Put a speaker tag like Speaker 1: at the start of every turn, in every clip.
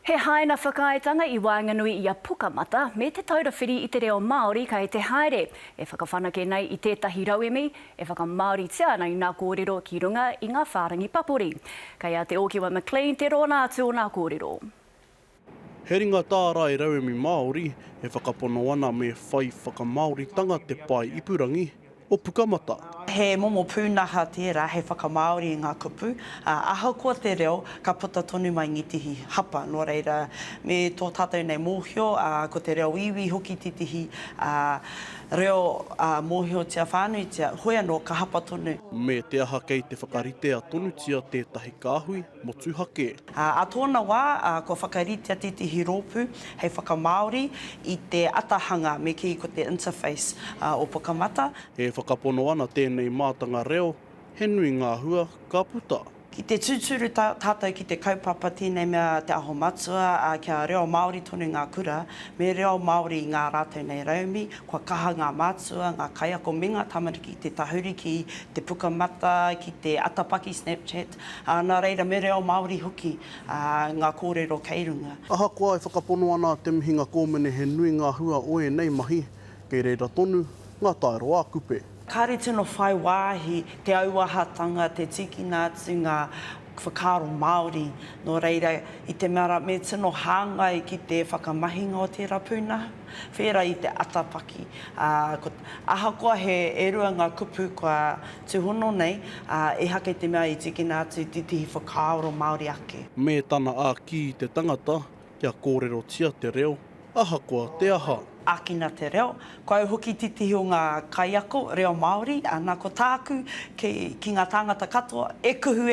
Speaker 1: He haina whakaaetanga I Waenganui I a Pukamata, me te taurawhiri I te reo Māori kai te haere. E whakawhanake nei I tētahi rauemi, e whakamāori tia nei ngā kōrero ki runga I ngā whārangi papuri. Kai a te Okiwa McLean te rōna atu o ngā kōrero.
Speaker 2: He ringa tāra I rauemi Māori, e whakapono ana me whai whakamāoritanga te pai ipurangi o Pukamata.
Speaker 3: He momo pūnaha tērā, he whakamaori I ngā kupu. Ahakoa te reo, ka puta tonu mai ngitihi hapa. Nō reira, me tō tātou nei mōhio, ko te reo iwi hoki titihi reo mōhio tia whānui tia, hoi anō ka hapa tonu.
Speaker 2: Me te aha kei te whakaritea tonu tia tētahi kāhui motu hake.
Speaker 3: A tōna wā, ko whakaritea titihi rōpū, hei whakamaori I te atahanga me ki ko te interface o Pukamata.
Speaker 2: E whakapono ana tēnei mātanga reo, he nui ngā hua ka puta.
Speaker 3: Ki te tūturu tātou ki te kaupapa tēnei mea te aho matua, kia reo Māori tonu ngā kura, me reo Māori I ngā rātou nei raumi, kua kaha ngā mātua, ngā kaiako minga tamariki, te tahuri ki te Pukamata, ki te atapaki Snapchat, nā reira me reo Māori hoki ngā kōrero kei runga.
Speaker 2: Ahakoa e whakapono ana te mihinga kōmene he nui ngā hua oe nei mahi, kei reira tonu, ngā taero ā kupe.
Speaker 3: Kāre tino whai wāhi, te auahatanga, te tiki nātu ngā whakaro Māori. Nō reira, I te mea me tino hāngai ki te whakamahinga o tērā pūnaha, whera I te atapaki. Ahakoa he erua ngā kupu kua tuhono nei, e hake te mea I tiki nātu titihi whakaro Māori ake.
Speaker 2: Me tana ā ki te tangata, kia kōrero tia te reo, ahakoa te aha.
Speaker 3: Ākina te reo, ko au hoki titihi o ngā kaiako, reo Māori, nā ko tāku ki ngā tāngata katoa, e kuhu.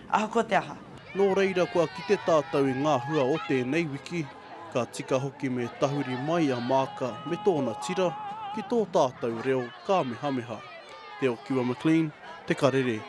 Speaker 3: Ahakoa te aha.
Speaker 2: Nō reira kua ki te tātou I ngā hua o tēnei wiki, ka tika hoki me tahuri mai a māka me tōna tira, ki tō tātou reo Kamehameha. Te Okiwa McLean, te karere.